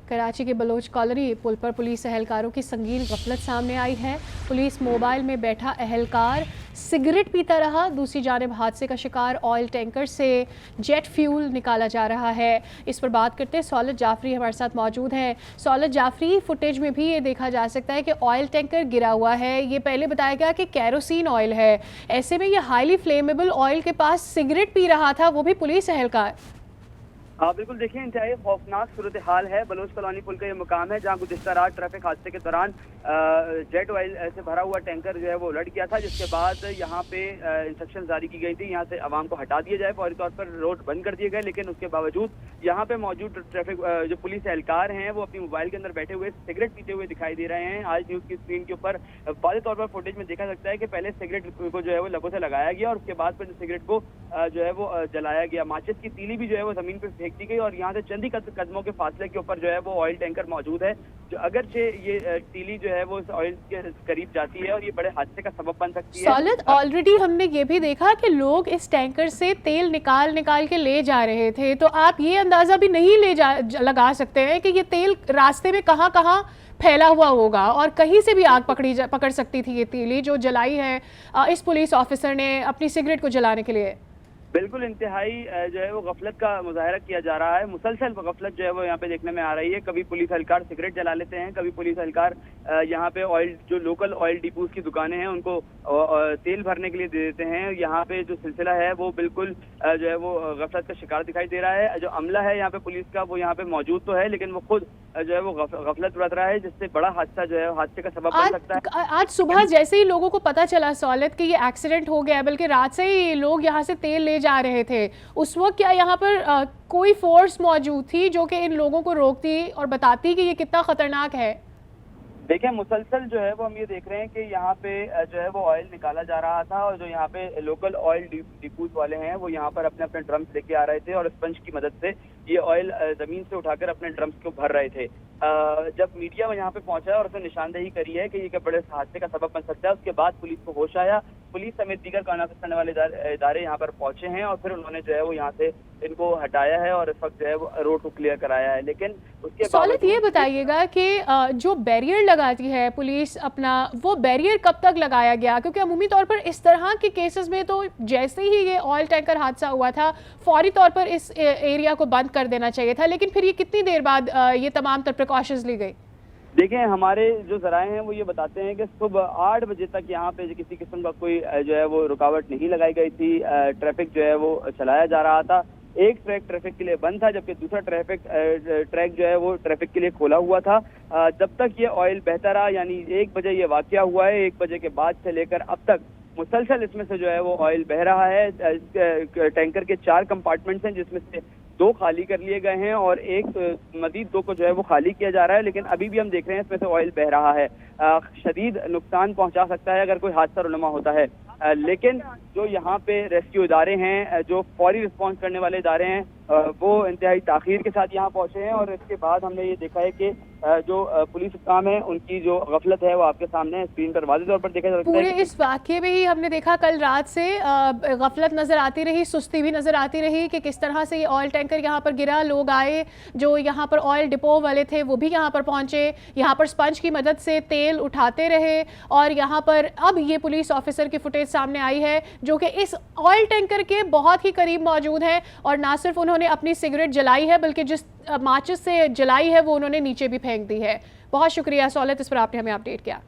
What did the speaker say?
कराची के Bloch colony पुल पर police एहलकारों की संगीन गफलत सामने आई है। पुलिस मोबाइल में बैठा एहलकार सिगरेट पीता रहा। दूसरी जानिब हादसे का शिकार ऑयल टैंकर से जेट फ्यूल निकाला जा रहा है। इस पर बात करते हैं सौलत जाफरी हमारे साथ मौजूद हैं। सौलत जाफरी, फुटेज में भी ये देखा जा सकता है कि ऑयल टैंकर गिरा हुआ है। ये पहले बताया गया कि कैरोसिन ऑयल है। ऐसे में ये हाईली फ्लेमेबल ऑयल के पास सिगरेट पी रहा था, वो भी पुलिस एहलकार। बिल्कुल देखिए, इंतहाई खौफनाक सूरत हाल है। बलोच कॉलोनी पुल का ये मुकाम है जहाँ गुज़िश्ता रात ट्रैफिक हादसे के दौरान जेट ऑयल से भरा हुआ टैंकर जो है वो उलट गया था, जिसके बाद यहाँ पे इंस्ट्रक्शन जारी की गई थी यहाँ से आवाम को हटा दिया जाए। फौरी तौर पर रोड बंद कर दिए गए, लेकिन उसके बावजूद यहाँ पे मौजूद ट्रैफिक जो पुलिस एहलकार हैं वो अपनी मोबाइल के अंदर बैठे हुए सिगरेट पीते हुए दिखाई दे रहे हैं। आज न्यूज़ की स्क्रीन के ऊपर वाज़ेह तौर पर फुटेज में देखा सकता है कि पहले सिगरेट को जो है वो लबों से लगाया गया और उसके बाद फिर सिगरेट को जो है वो जलाया गया। माचिस की तीली भी जो है वो जमीन पर फेंक दी गई और यहाँ से चंद ही कदमों के फासले के ऊपर जो है वो ऑयल टैंकर मौजूद है। जो अगरचे ये तीली जो है वो ऑयल के करीब जाती है और ये बड़े हादसे का सबब बन सकती है। सौलत, ऑलरेडी हमने ये भी देखा कि लोग इस टैंकर से तेल निकाल के ले जा रहे थे, तो आप ये अंदाजा भी नहीं लगा सकते हैं कि ये तेल रास्ते में कहाँ कहाँ फैला हुआ होगा और कहीं से भी आग पकड़ सकती थी ये तीली जो जलाई है इस पुलिस ऑफिसर ने अपनी सिगरेट को जलाने के लिए। बिल्कुल इंतहाई जो है वो गफलत का मुजाहरा किया जा रहा है। मुसलसल गफलत जो है वो यहाँ पे देखने में आ रही है। कभी पुलिस एहलकार सिगरेट जला लेते हैं, कभी पुलिस एहलकार यहाँ पे ऑयल जो लोकल ऑयल डिपोज की दुकानें हैं उनको तेल भरने के लिए दे देते हैं। यहाँ पे जो सिलसिला है वो बिल्कुल जो है वो गफलत का शिकार दिखाई दे रहा है। जो अमला है यहाँ पे पुलिस का वो यहाँ पे मौजूद तो है, लेकिन वो खुद जो है वो गफलत बरत रहा है, जिससे बड़ा हादसा जो है हादसे का सबब बन सकता है। आज सुबह जैसे ही लोगों को पता चला सौलत कि ये एक्सीडेंट हो गया, बल्कि रात से ही लोग यहाँ से तेल ले जा रहे थे, उस वक्त क्या यहाँ पर कोई फोर्स मौजूद थी जो कि इन लोगों को रोकती और बताती कि ये कितना खतरनाक है? देखिए, मुसलसल जो है वो हम ये देख रहे हैं कि यहाँ पे जो है वो ऑयल निकाला जा रहा था और जो यहाँ पे लोकल ऑयल डिपोज वाले हैं वो यहाँ पर अपने अपने ड्रम्स लेके आ रहे थे और स्पंज की मदद से ये ऑयल जमीन से उठाकर अपने ड्रम्स को भर रहे थे। जब मीडिया यहाँ पे पहुंचा और उसने निशानदेही करी है कि ये बड़े हादसे का सबब बन सकता है, उसके बाद पुलिस को होश आया। पुलिस समेत दीगर कानून करने वाले इदारे यहाँ पर पहुंचे हैं और फिर उन्होंने जो है वो यहाँ से इनको हटाया है और इस वक्त जो है वो रोड को क्लियर कराया है। लेकिन उसके सौलत, ये बताइएगा कि जो बैरियर लगाती है पुलिस अपना, वो बैरियर कब तक लगाया गया? क्योंकि अमूमी तौर पर इस तरह के केसेस में तो जैसे ही ये ऑयल टैंकर हादसा हुआ था फौरी तौर पर इस एरिया को बंद कर देना चाहिए था, लेकिन फिर ये कितनी देर बाद ये तमाम तर प्रिकॉशंस ली गई? देखिए, हमारे जो जराए हैं वो ये बताते हैं कि सुबह 8 बजे तक यहाँ पे किसी किस्म का कोई जो है वो रुकावट नहीं लगाई गई थी। ट्रैफिक जो है वो चलाया जा रहा था। एक ट्रैक ट्रैफिक के लिए बंद था जबकि दूसरा ट्रैक जो है वो ट्रैफिक के लिए खोला हुआ था। जब तक ये ऑयल बहता रहा, यानी 1 बजे ये वाकया हुआ है, 1 बजे के बाद से लेकर अब तक मुसलसल इसमें से जो है वो ऑयल बह रहा है। टैंकर के 4 कंपार्टमेंट्स हैं जिसमें से 2 खाली कर लिए गए हैं और एक मजीद 2 को जो है वो खाली किया जा रहा है, लेकिन अभी भी हम देख रहे हैं इसमें से ऑयल बह रहा है। शदीद नुकसान पहुंचा सकता है अगर कोई हादसा रुनमा होता है। लेकिन जो यहाँ पे रेस्क्यू इदारे हैं, जो फौरी रिस्पॉन्स करने वाले इदारे हैं, वो इंतहाई ताखीर के साथ यहाँ पहुंचे हैं और इसके बाद हमने ये देखा है कि जो पुलिस काम है उनकी जो गफलत है वो आपके सामने स्क्रीन पर वाज़ेह तौर पर देखा जा सकता है। पूरे इस वाक़ये में ही हमने देखा कल रात से गफलत नज़र आती रही, सुस्ती भी नज़र आती रही कि किस तरह से ये ऑयल टैंकर यहाँ पर गिरा। लोग आए, जो यहाँ पर ऑयल डिपो वाले थे वो भी यहाँ पर पहुँचे, यहाँ पर स्पंज की मदद से तेल उठाते रहे और यहाँ पर अब ये पुलिस ऑफिसर की फुटेज सामने आई है जो कि इस ऑयल टैंकर के बहुत ही करीब मौजूद है और ना सिर्फ उन्होंने अपनी सिगरेट जलाई है बल्कि जिस माचिस से जलाई है वो उन्होंने नीचे भी फेंक दी है। बहुत शुक्रिया सौलत, इस पर आपने हमें अपडेट किया।